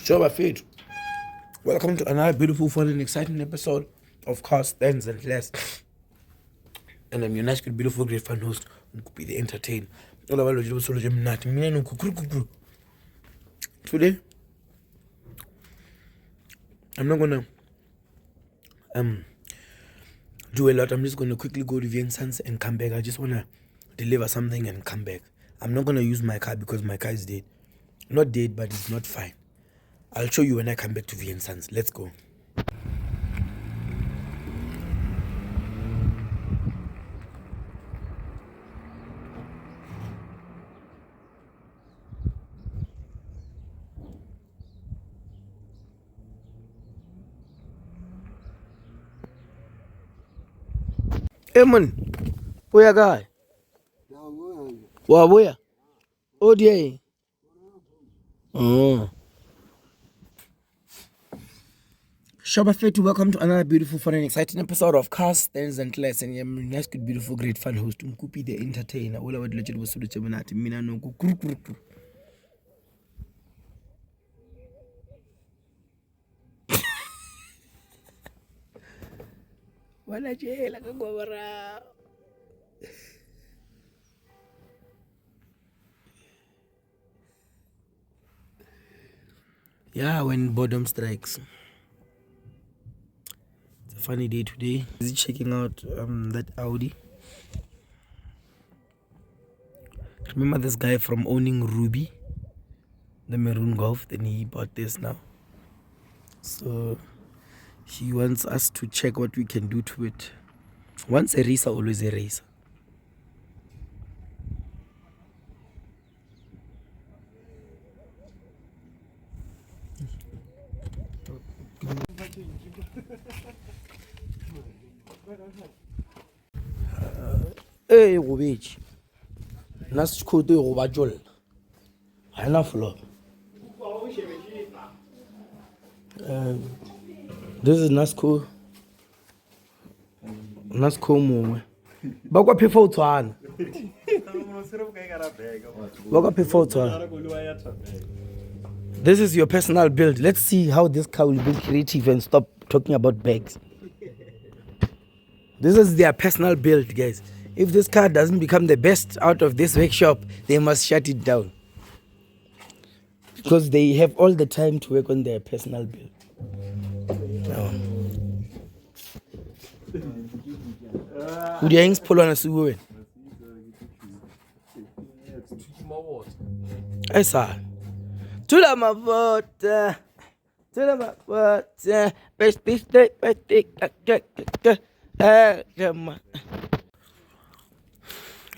So, my feet. Welcome to another beautiful, fun, and exciting episode of Cars, Stands, and Less. And I'm your nice, good, beautiful, great fan host, Nkupi the Entertain. Today, I'm not gonna do a lot. I'm just gonna quickly go to Vientiane's and come back. I just wanna deliver something and come back. I'm not gonna use my car because my car is dead. Not dead, but it's not fine. I'll show you when I come back to Vientiane's. Let's go. Hey man, where guy? Where? Oh dear. Oh. Shop to welcome to another beautiful, fun, and exciting episode of Cars, Stands, and Less. And I'm your nice, good, beautiful, great fan host, Nkupi the Entertainer. All I would let you was to the Chabanati, Mina no Kuru. Wala je la kagwara. Yeah, when boredom strikes. It's a funny day today. Is it checking out that Audi? Remember this guy from owning Ruby, the maroon Golf? Then he bought this now. So he wants us to check what we can do to it. Once a racer, always a racer. Hey, Robich. Nas kote Robajol. I love floor. This is Nasco. Nasco mo. Bagwa pay for one. Bagwa pay for one. This is your personal build. Let's see how this car will be creative and stop talking about bags. This is their personal build, guys. If this car doesn't become the best out of this workshop, they must shut it down. Because they have all the time to work on their personal build. Who the hangs pull on a suwe? I saw. Tula my vote. Tula my vote. Best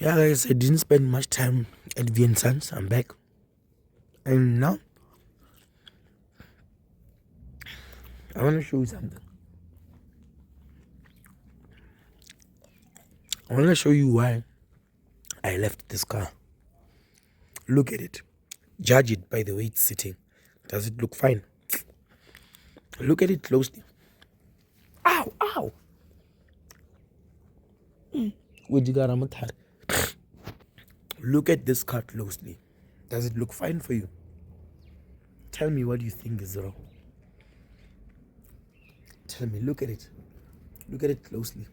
yeah, guys, I didn't spend much time at Vientiane's. I'm back. And now, I want to show you something. I want to show you why I left this car. Look at it. Judge it by the way it's sitting. Does it look fine? Look at it closely. Ow! Look at this car closely. Does it look fine for you? Tell me what you think is wrong. Tell me, look at it. Look at it closely.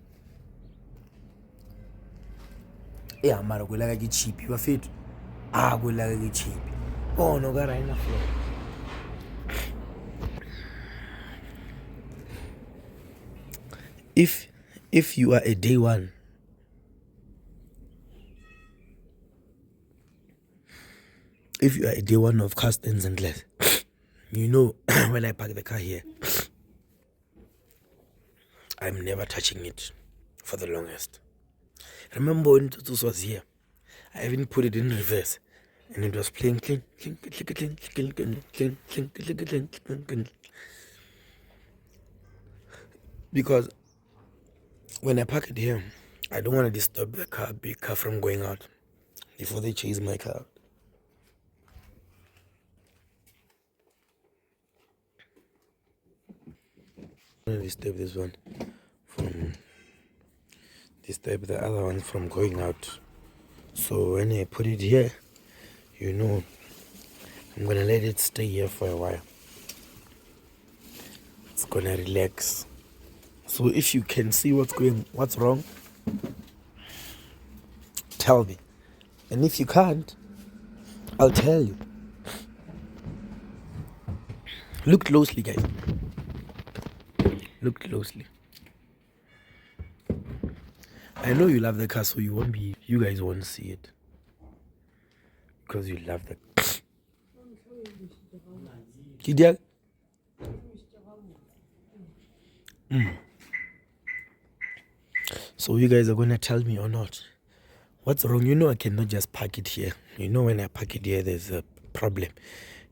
Yeah, mara go like cheap. You are fit. Go like cheap. Oh no, got enough floor. If you are a day one, if you are a day one of Cars, Stands, and Less, you know when I park the car here, I'm never touching it for the longest. Remember when Tutus was here? I even put it in reverse and it was playing clink, clink, clink, clink, clink, clink, clink, clink, clink, clink, clink. Because when I park it here, I don't want to disturb the big car from going out before they chase my car out. I'm going to disturb this one from disturb the other one from going out. So when I put it here, you know, I'm gonna let it stay here for a while. It's gonna relax. So if you can see what's wrong, tell me. And if you can't, I'll tell you. Look closely, guys. Look closely. I know you love the car, so you guys won't see it. Because you love the Kidia? So you guys are gonna tell me or not? What's wrong? You know I cannot just park it here. You know when I park it here, there's a problem.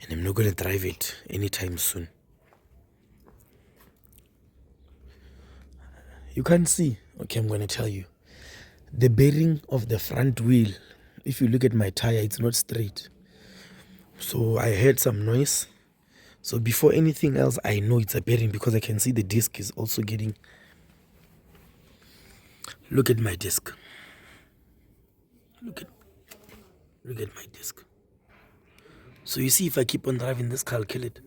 And I'm not gonna drive it anytime soon. You can't see. Okay, I'm gonna tell you. The bearing of the front wheel, if you look at my tire, it's not straight. So I heard some noise. So before anything else, I know it's a bearing because I can see the disc is also getting... Look at my disc. Look at my disc. So you see, if I keep on driving this car, I'll kill it.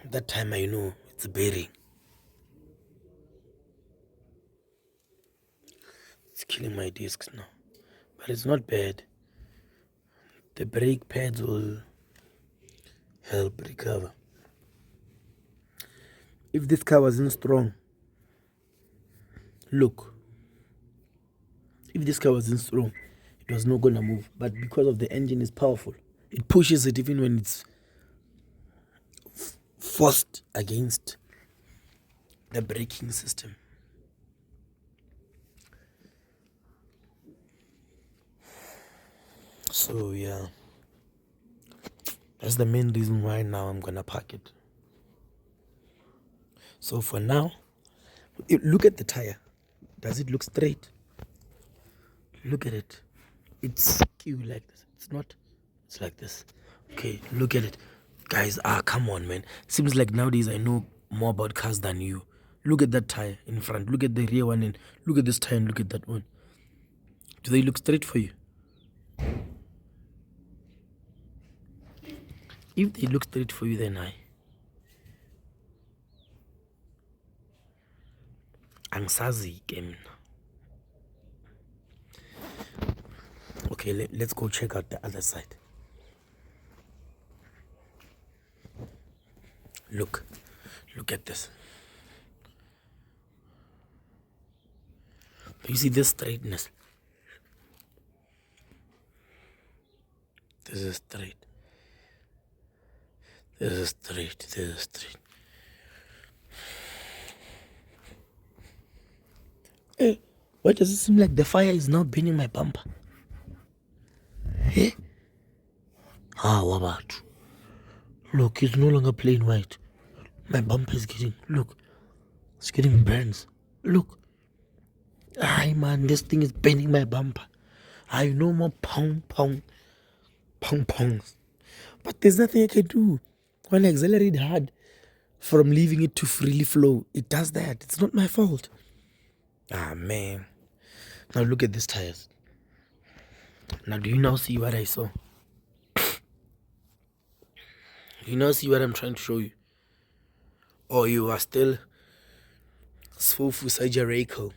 That time I know it's a bearing. It's killing my discs now. But it's not bad. The brake pads will help recover. If this car wasn't strong, look. If this car wasn't strong, it was not gonna move. But because of the engine is powerful, it pushes it even when it's forced against the braking system. So yeah, that's the main reason why now I'm gonna park it. So for now, look at the tire. Does it look straight? Look at it. It's skewed like this. It's not. It's like this. Okay, look at it. Guys, come on, man. Seems like nowadays I know more about cars than you. Look at that tire in front. Look at the rear one and look at this tire and look at that one. Do they look straight for you? If they look straight for you, then angisazi ke mina. Okay, let's go check out the other side. Look at this. You see this straightness? This is straight. This is straight. This is straight. Hey, why does it seem like the fire is now burning my bumper? Hey? What about? Look, it's no longer plain white. My bumper is getting, look, it's getting burns. Look. Aye, man, this thing is burning my bumper. I no more pongs. But there's nothing I can do. When I accelerate hard from leaving it to freely flow, it does that. It's not my fault. Man. Now look at these tires. Now do you now see what I saw? Do you now see what I'm trying to show you? Or you are still Svofu Sajareko?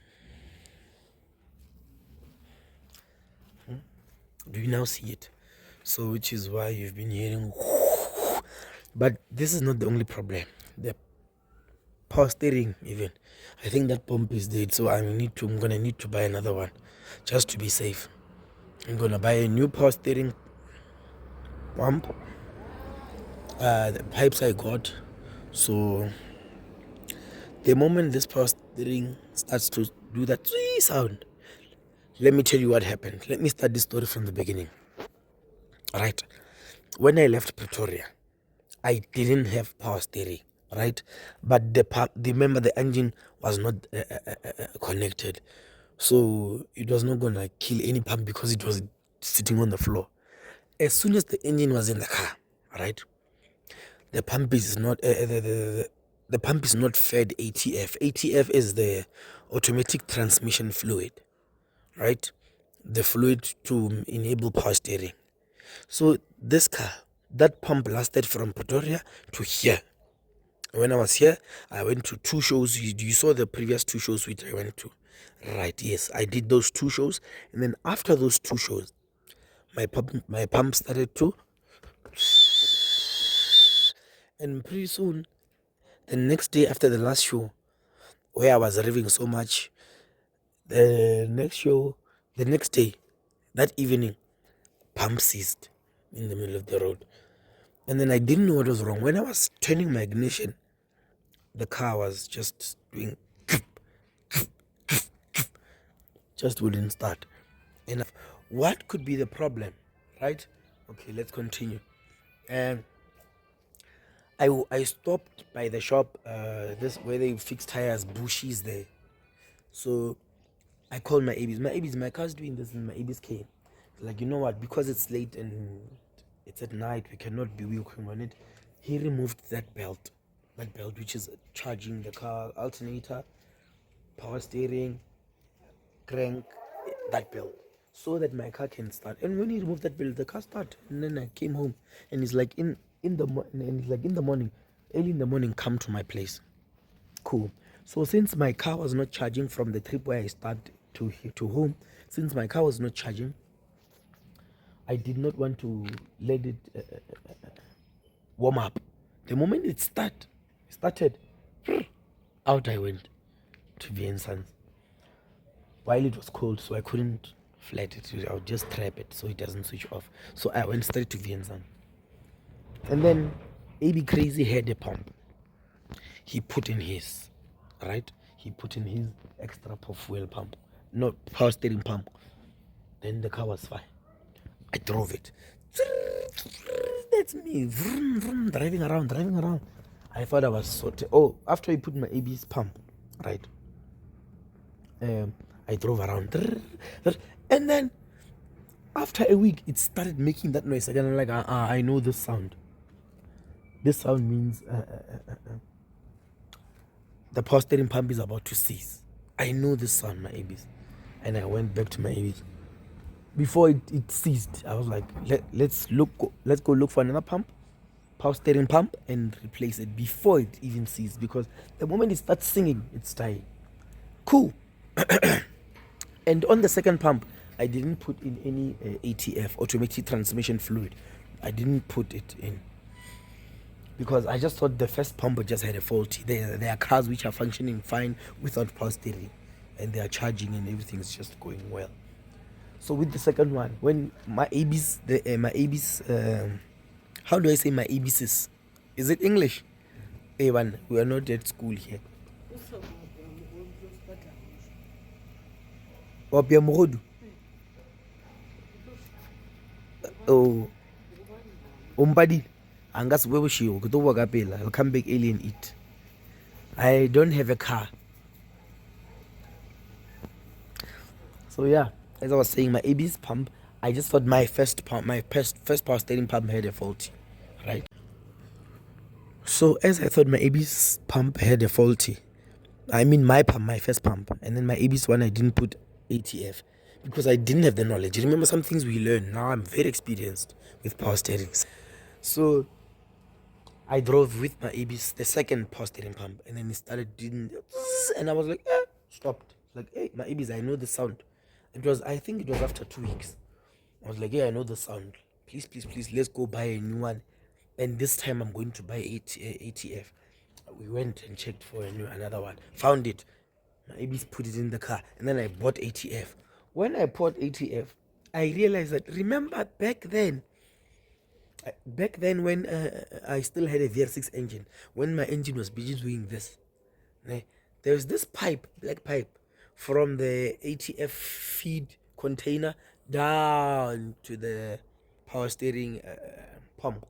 Do you now see it? So which is why you've been hearing. But this is not the only problem. The power steering even. I think that pump is dead, so I'm gonna need to buy another one just to be safe. I'm gonna buy a new power steering pump. The pipes I got. So the moment this power steering starts to do that sound, let me tell you what happened. Let me start this story from the beginning. Right. When I left Pretoria, I didn't have power steering, right? But remember the engine was not connected. So it was not going to kill any pump because it was sitting on the floor. As soon as the engine was in the car, right? The pump is not the pump is not fed ATF. ATF is the automatic transmission fluid, right? The fluid to enable power steering. So this car, That pump lasted from Pretoria to here. When I was here, I went to 2 shows. You saw the previous 2 shows which I went to. Right, yes. I did those 2 shows. And then after those 2 shows, my pump started to. And pretty soon, the next day after the last show, where I was raving so much, the next day, that evening, pump ceased in the middle of the road. And then I didn't know what was wrong. When I was turning my ignition, the car was just doing, just wouldn't start. And what could be the problem, right? Okay, let's continue. And I stopped by the shop, this where they fix tires, bushes there. So I called my ABs. My car's doing this, and my ABs came. Like, you know what? Because it's late and it's at night, we cannot be working on it. He removed that belt which is charging the car, alternator, power steering, crank, that belt, so that my car can start. And when he removed that belt, the car started. And then I came home, and he's like in the morning, early in the morning, come to my place. Cool. So since my car was not charging from the trip where I started to home, since my car was not charging, I did not want to let it warm up. The moment it started, out I went to Viensans. While it was cold, so I couldn't flat it. I would just trap it so it doesn't switch off. So I went straight to Viensans. And then AB Crazy had a pump. He put in his, right? He put in his extra fuel pump, not power steering pump. Then the car was fine. I drove it. That's me, vroom, vroom, driving around. I thought I was after I put my AB's pump, right? I drove around, and then after a week, it started making that noise again. I'm like, I know this sound. This sound means the power steering pump is about to cease. I know this sound, my ABs, and I went back to my ABs. Before it ceased, I was like, let's go look for another pump, power steering pump, and replace it before it even ceased, because the moment it starts singing, it's dying. Cool. And on the second pump, I didn't put in any ATF, automatic transmission fluid. I didn't put it in because I just thought the first pump just had a faulty. There are cars which are functioning fine without power steering, and they are charging and everything's just going well. So with the second one, when my ABs, how do I say my ABs? Is it English? A1, we are not at school here. Wapia Morodu. Oh, Umbadi. Angas webushiwo kutoka kapela. I'll come back early and eat. I don't have a car. So yeah, as I was saying, my AB's pump, I just thought my first power steering pump had a faulty, right? So as I thought my AB's pump had a faulty, I mean my first pump, and then my AB's one I didn't put ATF because I didn't have the knowledge. You remember some things we learned. Now I'm very experienced with power steerings. So I drove with my AB's, the second power steering pump, and then it started doing, and I was like, stopped. Like, hey, my AB's, I know the sound. I think it was after 2 weeks. I was like, I know the sound. Please, let's go buy a new one. And this time I'm going to buy ATF. We went and checked for another one. Found it. My AB's put it in the car. And then I bought ATF. When I bought ATF, I realized that, remember back then when I still had a VR6 engine, when my engine was busy doing this, there was this black pipe, from the ATF feed container down to the power steering pump.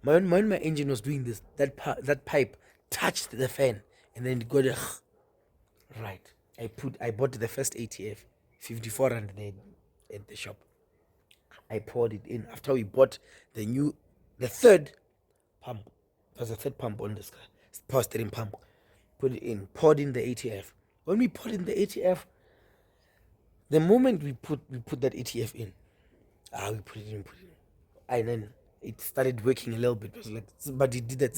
When my engine was doing this, that pipe touched the fan, and then it got a right. I bought the first ATF, 54 rand at the shop. I poured it in. After we bought the third pump, there's a third pump on this car, power steering pump. Put it in, poured in the ATF. When we put in the ATF, the moment we put that ATF in, we put it in, and then it started working a little bit. It was like, but it did that,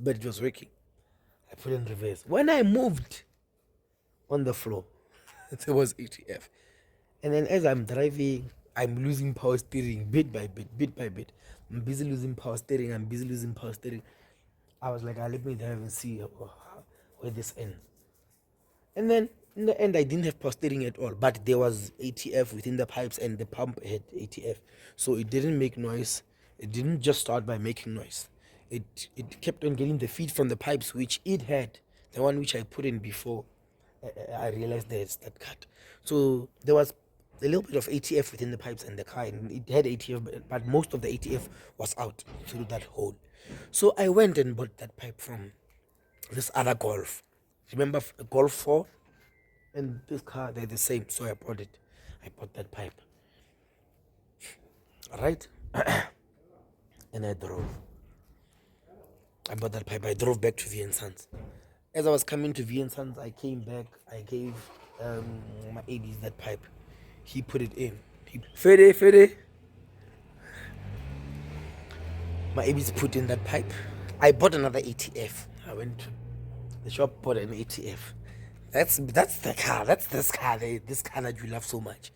but it was working. I put in reverse. When I moved on the floor, there was ATF. And then as I'm driving, I'm losing power steering bit by bit, bit by bit. I'm busy losing power steering. I was like, let me drive and see where this ends. And then in the end, I didn't have power steering at all, but there was ATF within the pipes and the pump had ATF. So it didn't make noise. It didn't just start by making noise. It kept on getting the feed from the pipes, which it had, the one which I put in before. I realized there's that cut. So there was a little bit of ATF within the pipes and the car, and it had ATF, but most of the ATF was out through that hole. So I went and bought that pipe from this other Golf. Remember Golf 4? And this car, they're the same. So I bought it. I bought that pipe. Alright? And I drove. I bought that pipe. I drove back to V & Sons. As I was coming to V & Sons, I came back. I gave my ABs that pipe. He put it in. Phiri. My ABs put in that pipe. I bought another ATF. I went to the shop, bought an ATF. That's the car. That's this car. This car that you love so much.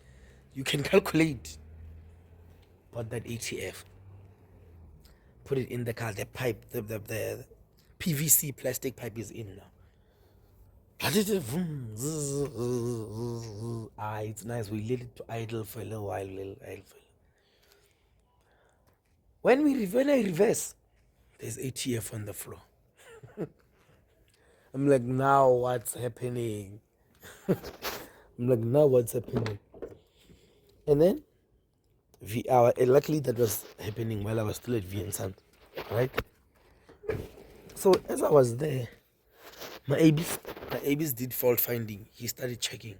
You can calculate. Bought that ATF. Put it in the car. The pipe, the PVC plastic pipe is in now. It's nice. We let it to idle for a little while. When I reverse, there's ATF on the floor. I'm like, now what's happening? And then luckily that was happening while I was still at V & Sons, right? So as I was there, my ABs did fault finding. He started checking,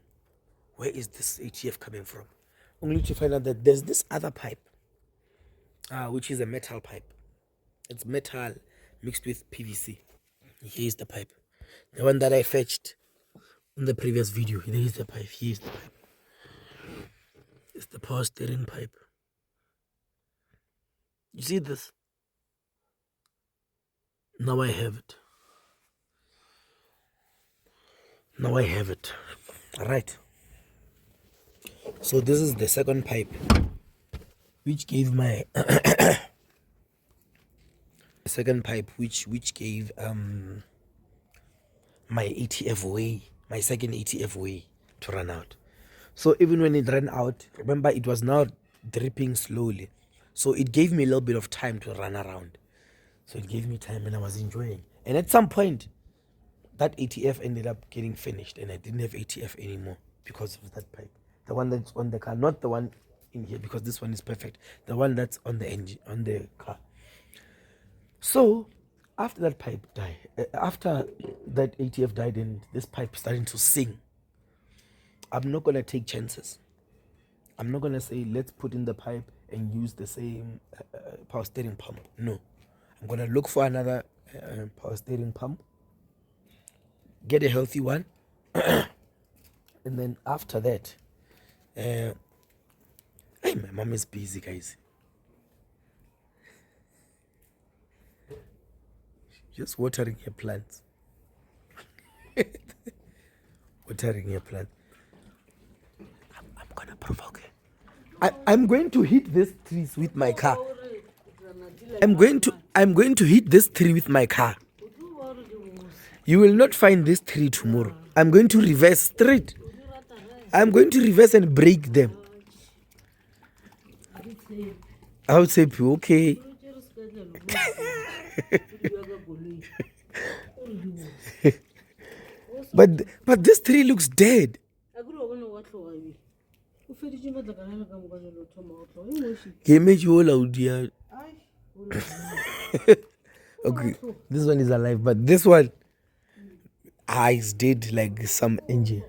where is this ATF coming from? Only to find out that there's this other pipe, which is a metal pipe. It's metal mixed with PVC. Here's the pipe. The one that I fetched in the previous video. Here's the pipe. Here's the pipe. It's the power steering pipe. You see this? Now I have it. Alright. So this is the second pipe, which gave my second pipe which gave my ATF way, my second ATF way to run out. So even when it ran out, remember it was now dripping slowly. So it gave me a little bit of time to run around. So it gave me time and I was enjoying. And at some point, that ATF ended up getting finished and I didn't have ATF anymore because of that pipe. The one that's on the car, not the one in here because this one is perfect. The one that's on the engine, on the car. So after that pipe died, after that ATF died and this pipe starting to sing, I'm not going to take chances. I'm not going to say, let's put in the pipe and use the same power steering pump. No. I'm going to look for another power steering pump, get a healthy one, and then after that, hey, my mom is busy, guys. Just watering her plants. Watering her plants. I'm gonna provoke her. I'm going to hit this trees with my car. I'm going to hit this tree with my car. You will not find this tree tomorrow. I'm going to reverse straight. I'm going to reverse and break them. I would say, okay. But this tree looks dead. Okay, this one is alive, but this one is dead like some engine.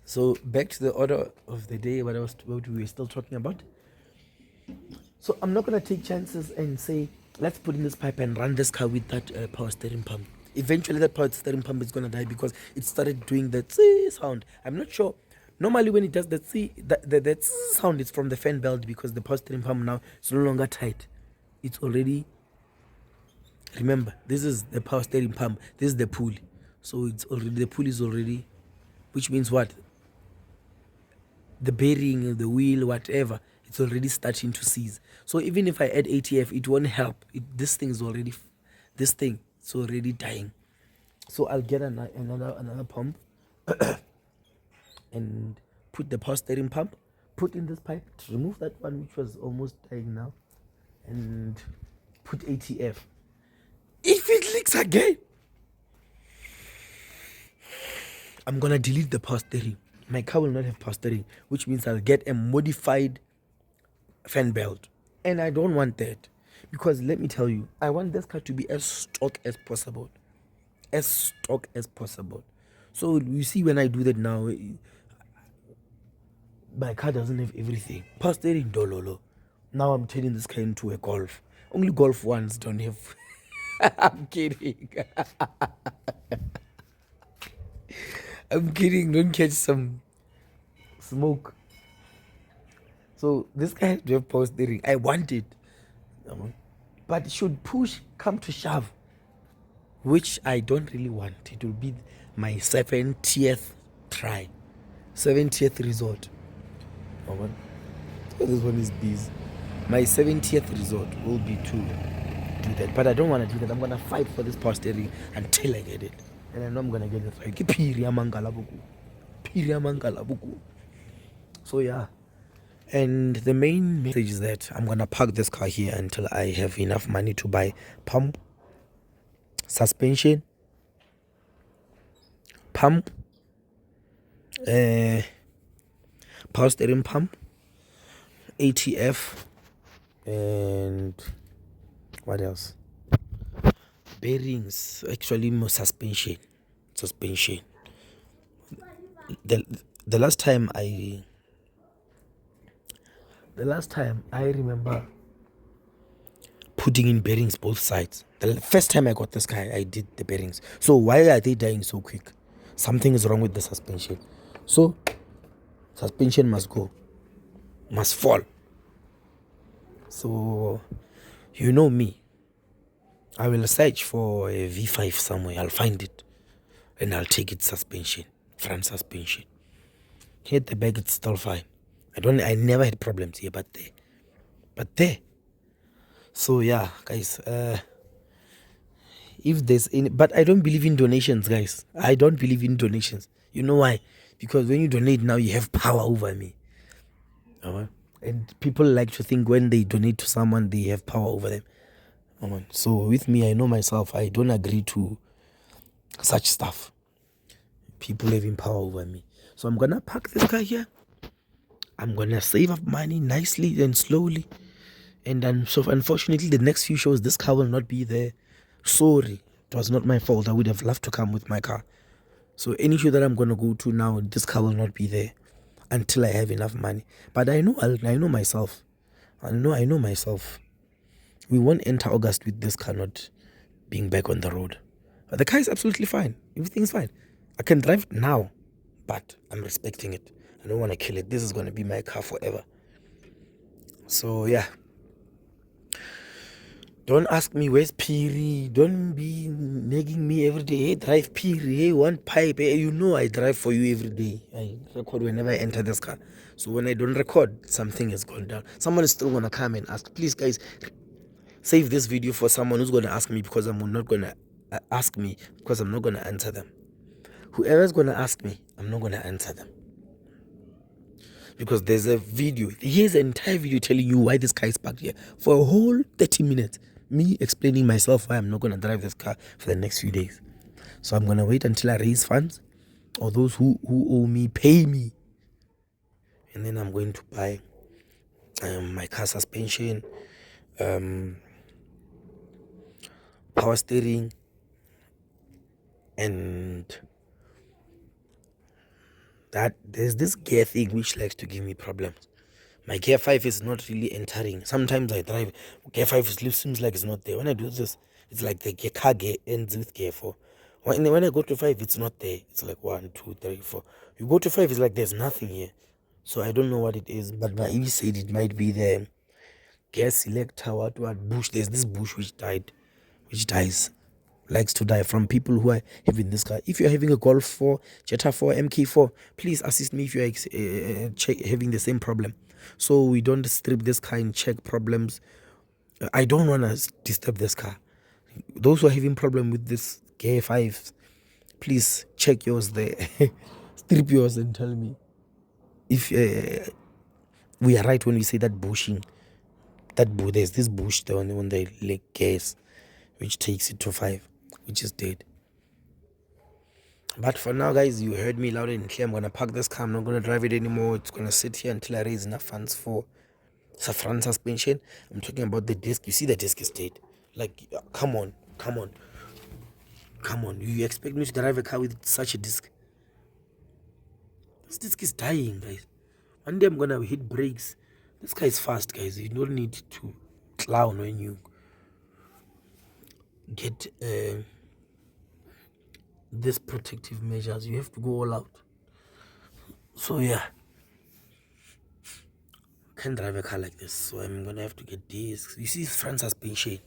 So back to the order of the day, what we were still talking about. So I'm not gonna take chances and say, let's put in this pipe and run this car with that power steering pump. Eventually that power steering pump is gonna die because it started doing that sound. I'm not sure Normally when it does that, see that sound is from the fan belt, because the power steering pump now is no longer tight. It's already, remember, this is the power steering pump, this is the pulley. So it's already, the pulley is already, which means what? The bearing, the wheel, whatever, it's already starting to seize. So even if I add ATF, it won't help. This thing is already, it's already dying. So I'll get another pump and put the power steering pump, put in this pipe, remove that one which was almost dying now, and put ATF. If it leaks again, I'm gonna delete the power steering. My car will not have power steering, which means I'll get a modified fan belt, and I don't want that, because let me tell you, I want this car to be as stock as possible. So you see, when I do that now, my car doesn't have everything. Power steering, dololo. Now I'm turning this car into a Golf. Only Golf ones don't have. I'm kidding. I'm kidding. Don't catch some smoke. So this guy has to have power steering. I want it, but should push come to shove, which I don't really want. It will be my 70th try, 70th resort. So this one is busy. My 70th resort will be to do that, but I don't want to do that. I'm gonna fight for this power steering until I get it, and I know I'm gonna get it right. Phiri ya mangala buku. So yeah, and the main message is that I'm gonna park this car here until I have enough money to buy pump, suspension, power steering pump, ATF, and what else? Bearings, actually more suspension. The last time I remember putting in bearings both sides. The first time I got this car, I did the bearings. So why are they dying so quick? Something is wrong with the suspension. So suspension must go, must fall. So you know me, I will search for a V5 somewhere. I'll find it and I'll take its suspension, front suspension. Here at the back, it's still fine. I never had problems here, but there. So yeah, guys, if there's any, but I don't believe in donations, guys. I don't believe in donations. You know why? Because when you donate now, you have power over me. And people like to think when they donate to someone, they have power over them. So with me, I know myself, I don't agree to such stuff. People having power over me. So I'm gonna park this car here. I'm gonna save up money nicely and slowly. And then, so unfortunately, the next few shows, this car will not be there. Sorry, it was not my fault. I would have loved to come with my car. So any show that I'm gonna go to now, this car will not be there until I have enough money. But I know myself. I know myself. We won't enter August with this car not being back on the road. But the car is absolutely fine. Everything's fine. I can drive it now, but I'm respecting it. I don't want to kill it. This is going to be my car forever. So yeah. Don't ask me where's Phiri. Don't be nagging me every day. Hey, drive Phiri. Hey, one pipe. Hey, you know I drive for you every day. I record whenever I enter this car. So when I don't record, something has gone down. Someone is still going to come and ask. Please, guys, save this video for someone who's going to ask me, because I'm not going to ask me, because I'm not going to answer them. Whoever's going to ask me, I'm not going to answer them. Because there's a video. Here's an entire video telling you why this car is parked here for a whole 30 minutes. Me explaining myself why I'm not going to drive this car for the next few days. So I'm going to wait until I raise funds, or those who owe me pay me. And then I'm going to buy my car suspension, power steering, and that there's this gear thing which likes to give me problems. My gear 5 is not really entering. Sometimes I drive, gear 5 seems like it's not there. When I do this, it's like the car gear ends with gear 4. When I go to 5, it's not there. It's like 1, 2, 3, 4. You go to 5, it's like there's nothing here. So I don't know what it is, but my EV said it might be the gas selector, what bush. There's this bush which dies, likes to die from people who are having this car. If you're having a Golf 4, Jetta 4, MK4, please assist me if you're having the same problem, so we don't strip this car and check problems. I don't want to disturb this car. Those who are having problem with this gear 5, please check yours there. Strip yours and tell me if we are right when we say that bushing. There's this bush there on the leg gas, which takes it to 5, which is dead. But for now, guys, you heard me loud and clear. I'm gonna park this car. I'm not gonna drive it anymore. It's gonna sit here until I raise enough funds for front suspension. I'm talking about the disc. You see the disc is dead. Like, come on. You expect me to drive a car with such a disc? This disc is dying, guys. One day I'm gonna hit brakes. This car is fast, guys. You don't need to clown when you get this protective measures. You have to go all out. So yeah, can't drive a car like this, so I'm gonna have to get discs. You see, front suspension,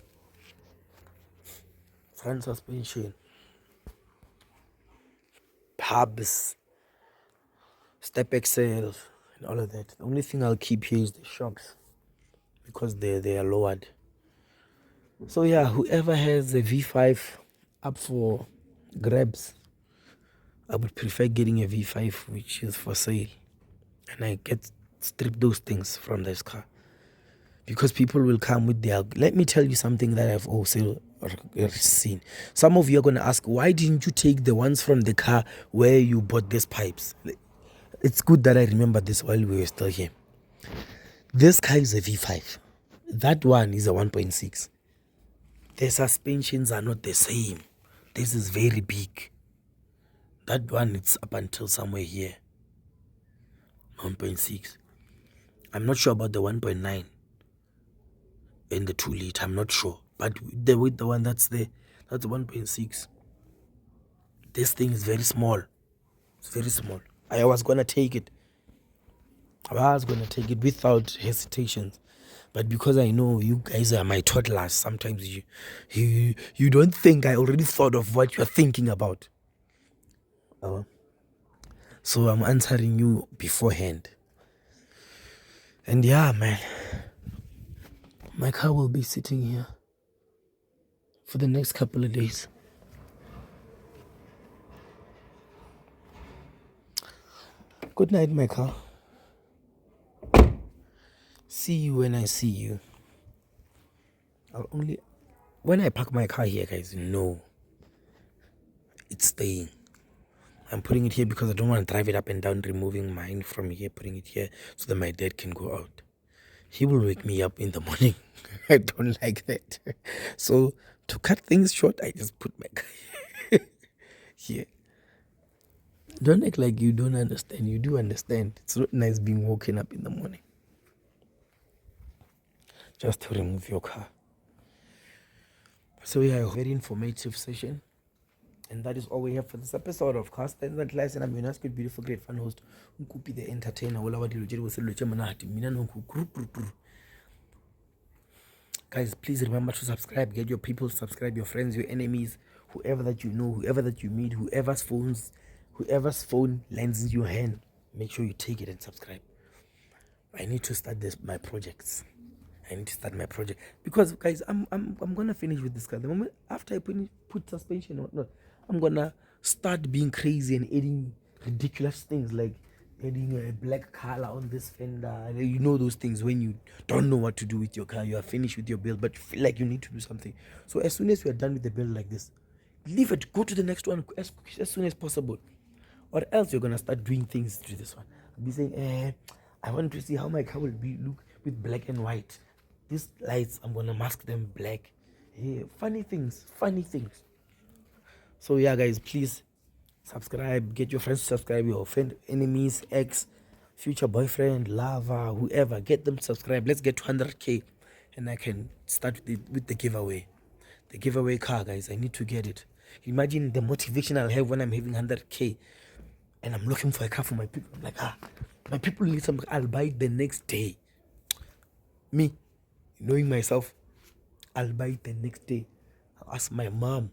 hubs, step axle, and all of that. The only thing I'll keep here is the shocks, because they are lowered. So yeah, whoever has a V5 up for grabs, I would prefer getting a V5 which is for sale, and I strip those things from this car, because people will come with their. Let me tell you something that I've also seen. Some of you are going to ask, why didn't you take the ones from the car where you bought these pipes? It's good that I remember this while we were still here. This car is a V5. That one is a 1.6. The suspensions are not the same. This is very big. That one, it's up until somewhere here. 1.6. I'm not sure about the 1.9 and the 2 liter. I'm not sure. But with the one that's there, that's 1.6. This thing is very small. It's very small. I was going to take it. Without hesitations. But because I know you guys are my toddlers, sometimes you don't think I already thought of what you're thinking about. So I'm answering you beforehand. And yeah, man, my car will be sitting here for the next couple of days. Good night, my car. See you when I see you. When I park my car here, guys, no, it's staying. I'm putting it here because I don't want to drive it up and down, removing mine from here, putting it here so that my dad can go out. He will wake me up in the morning. I don't like that. So to cut things short, I just put my car here. Don't act like you don't understand. You do understand. It's not nice being woken up in the morning just to remove your car. So yeah, a very informative session. And that is all we have for this episode of Car Stands and Lies. And I'm your nice, good, beautiful, great fan host, Nkupi the entertainer. Guys, please remember to subscribe. Get your people to subscribe, your friends, your enemies, whoever that you know, whoever that you meet, whoever's phone lands in your hand. Make sure you take it and subscribe. I need to start my projects. Because guys, I'm gonna finish with this car. The moment after I put suspension or whatnot, I'm gonna start being crazy and adding ridiculous things, like adding a black color on this fender. You know those things when you don't know what to do with your car. You are finished with your build, but you feel like you need to do something. So as soon as we are done with the build like this, leave it, go to the next one as soon as possible, or else you're gonna start doing things to this one. I'll be saying, I want to see how my car will look with black and white. These lights, I'm gonna mask them black. Funny things. So yeah, guys, please subscribe. Get your friends to subscribe. Your friend, enemies, ex, future boyfriend, lover, whoever. Get them to subscribe. Let's get to 100K, and I can start with the giveaway. the giveaway car, guys. I need to get it. Imagine the motivation I'll have when I'm having 100K and I'm looking for a car for my people. I'm like, my people need something. I'll buy it the next day. Me, knowing myself, I'll buy it the next day. I'll ask my mom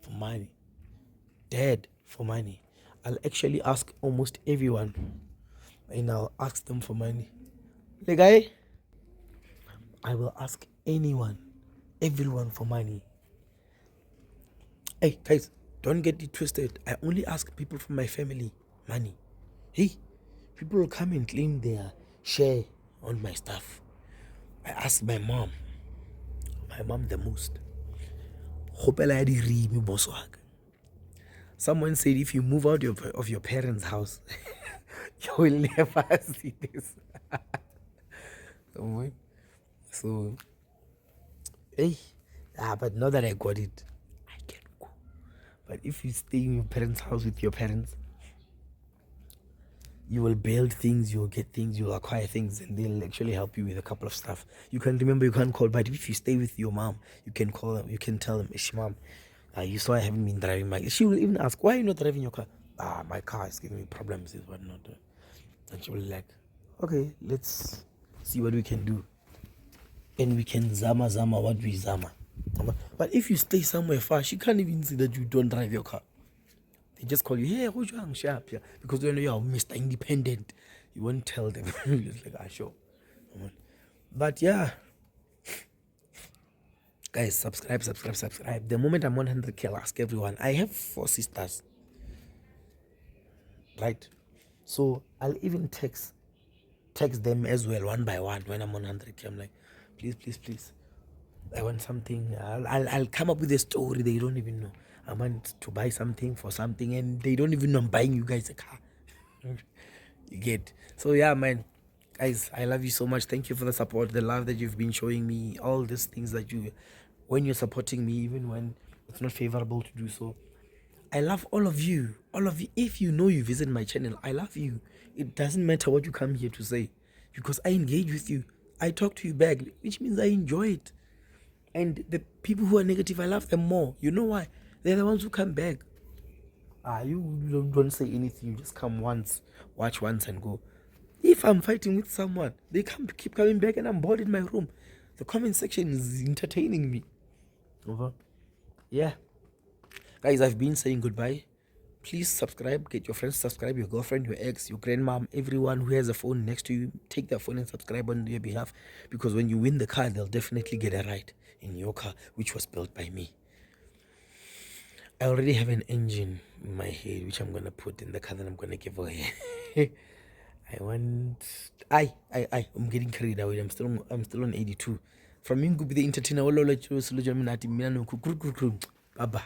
for money, dad for money. I'll actually ask almost everyone, and I'll ask them for money. Like I will ask anyone, everyone for money. Hey guys, don't get it twisted. I only ask people from my family money. Hey, people will come and claim their share on my stuff. I ask my mom the most. Someone said if you move out of your parents' house, you will never see this. So, hey, but now that I got it, I can go. But if you stay in your parents' house with your parents, you will build things, you'll get things, you'll acquire things, and they'll actually help you with a couple of stuff. You can remember, you can't call, but if you stay with your mom, you can call them, you can tell them, Ish, mom, you saw I haven't been driving my. She will even ask, why are you not driving your car? My car is giving me problems, is what not. And she will like, okay, let's see what we can do. And we can zama what we zama. But if you stay somewhere far, she can't even see that you don't drive your car. They just call you, hey, who's young, sharp, yeah, because they know you're Mr. Independent. You won't tell them. It's like, sure. But yeah, guys, subscribe. The moment I'm 100K, I'll ask everyone. I have 4 sisters, right? So I'll even text them as well, one by one, when I'm on 100K. I'm like, please, I want something. I'll come up with a story they don't even know. I want to buy something for something, and they don't even know I'm buying you guys a car. You get? So yeah, man, guys, I love you so much. Thank you for the support, the love that you've been showing me, all these things that when you're supporting me, even when it's not favorable to do so. I love all of you. If you know you visit my channel, I love you. It doesn't matter what you come here to say, because I engage with you. I talk to you back, which means I enjoy it. And the people who are negative, I love them more. You know why? They're the ones who come back. You don't say anything. You just come once, watch once, and go. If I'm fighting with someone, they keep coming back, and I'm bored in my room. The comment section is entertaining me. Over. Yeah. Guys, I've been saying goodbye. Please subscribe. Get your friends to subscribe, your girlfriend, your ex, your grandmom, everyone who has a phone next to you. Take their phone and subscribe on your behalf. Because when you win the car, they'll definitely get a ride in your car, which was built by me. I already have an engine in my head, which I'm going to put in the car that I'm going to give away. I'm getting carried away. I'm still on 82. From Nkupi the entertainer, bye bye.